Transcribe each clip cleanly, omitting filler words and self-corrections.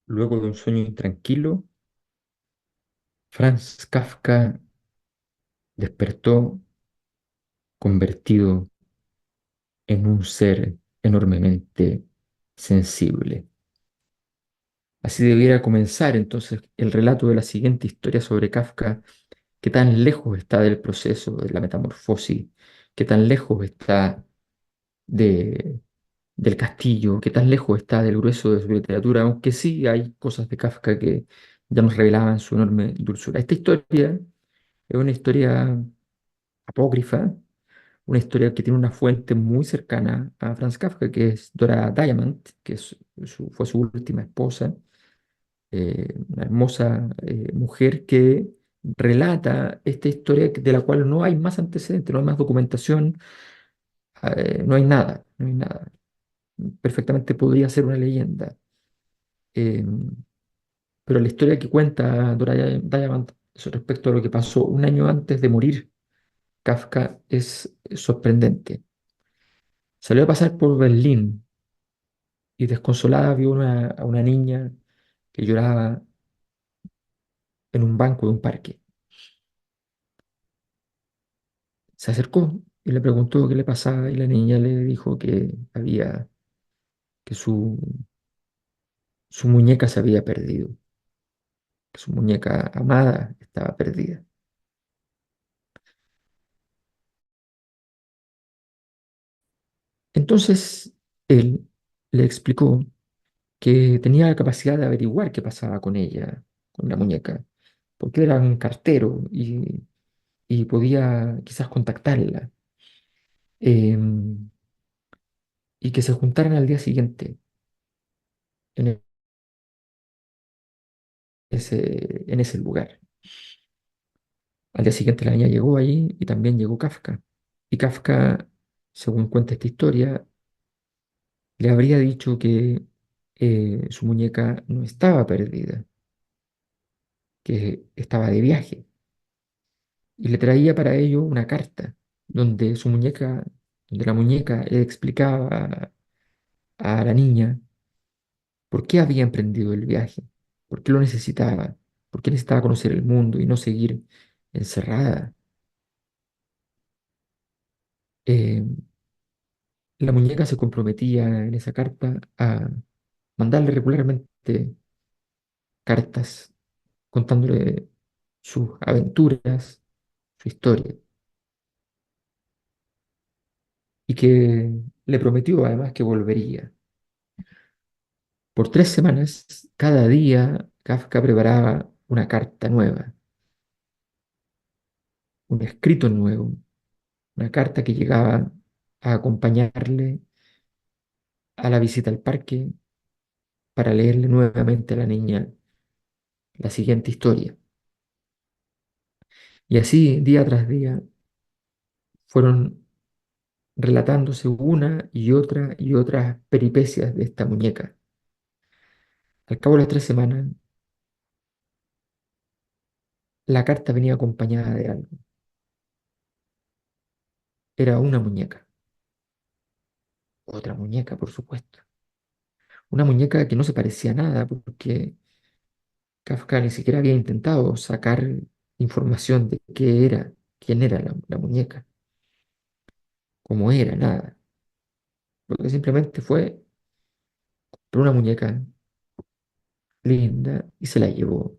Luego de un sueño intranquilo, Franz Kafka despertó convertido en un ser enormemente sensible. Así debiera comenzar entonces el relato de la siguiente historia sobre Kafka, qué tan lejos está del proceso de la metamorfosis, qué tan lejos está de, del castillo, qué tan lejos está del grueso de su literatura, aunque sí hay cosas de Kafka que ya nos revelaban su enorme dulzura. Esta historia es una historia apócrifa, una historia que tiene una fuente muy cercana a Franz Kafka, que es Dora Diamond, que fue su última esposa, una hermosa mujer que relata esta historia de la cual no hay más antecedentes, no hay más documentación, no hay nada, no hay nada. Perfectamente podría ser una leyenda. eh, pero la historia que cuenta Dora Diamond respecto a lo que pasó un año antes de morir Kafka es sorprendente. Salió a pasar por Berlín y desconsolada vio a una niña que lloraba en un banco de un parque. Se acercó y le preguntó qué le pasaba y la niña le dijo que su muñeca se había perdido, que su muñeca amada estaba perdida. Entonces él le explicó que tenía la capacidad de averiguar qué pasaba con ella, con la muñeca, porque era un cartero y podía quizás contactarla. em, y que se juntaran al día siguiente en en ese lugar. Al día siguiente la niña llegó allí y también llegó Kafka. Y Kafka, según cuenta esta historia, le habría dicho que su muñeca no estaba perdida, que estaba de viaje. Y le traía para ello una carta donde donde la muñeca le explicaba a la niña por qué había emprendido el viaje, por qué lo necesitaba, por qué necesitaba conocer el mundo y no seguir encerrada. Eh, la muñeca se comprometía en esa carta a mandarle regularmente cartas contándole sus aventuras, su historia, y que le prometió además que volvería. Por 3 semanas, cada día, Kafka preparaba una carta nueva, un escrito nuevo, una carta que llegaba a acompañarle a la visita al parque para leerle nuevamente a la niña la siguiente historia. Y así, día tras día, fueron relatándose una y otras peripecias de esta muñeca. Al cabo de las 3 semanas, la carta venía acompañada de algo. Era una muñeca, otra muñeca, por supuesto. Una muñeca que no se parecía a nada, porque Kafka ni siquiera había intentado sacar información de qué era, quién era la muñeca, cómo era, nada. Porque simplemente fue por una muñeca linda y se la llevó.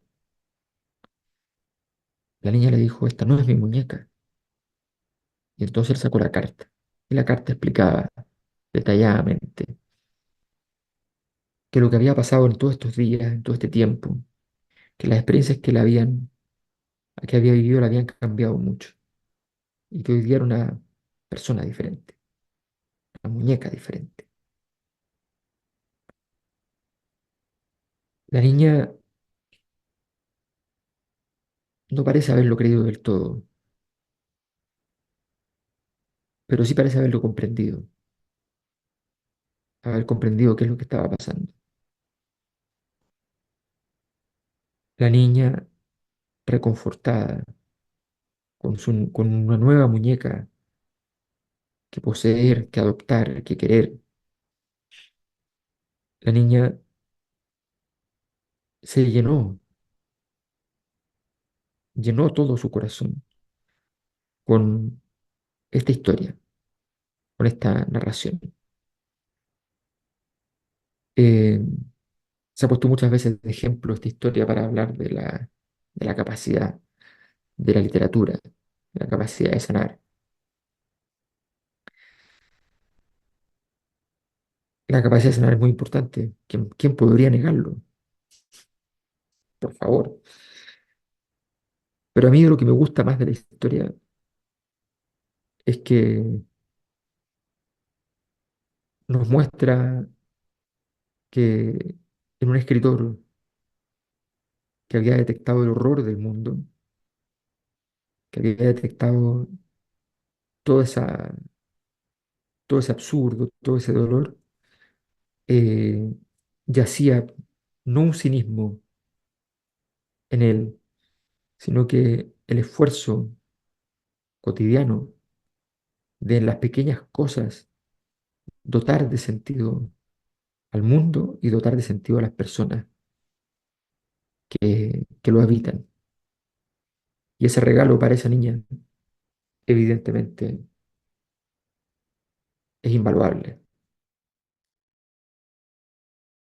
La niña le dijo, esta no es mi muñeca. Y entonces él sacó la carta. Y la carta explicaba detalladamente que lo que había pasado en todos estos días, en todo este tiempo, que las experiencias que había vivido la habían cambiado mucho. Y que hoy día era una persona diferente, una muñeca diferente. La niña no parece haberlo creído del todo, pero sí parece haberlo comprendido, haber comprendido qué es lo que estaba pasando. La niña, reconfortada, con una nueva muñeca que poseer, que adoptar, que querer, la niña se llenó todo su corazón con esta historia, con esta narración. Eh, Se ha puesto muchas veces de ejemplo esta historia para hablar de la capacidad de la literatura, de la capacidad de sanar. La capacidad de sanar es muy importante. ¿Quién podría negarlo? Por favor. Pero a mí lo que me gusta más de la historia es que nos muestra que en un escritor que había detectado el horror del mundo, que había detectado toda esa, todo ese absurdo, todo ese dolor, eh, yacía no un cinismo en él, sino que el esfuerzo cotidiano de en las pequeñas cosas dotar de sentido al mundo y dotar de sentido a las personas que lo habitan. Y ese regalo para esa niña, evidentemente, es invaluable.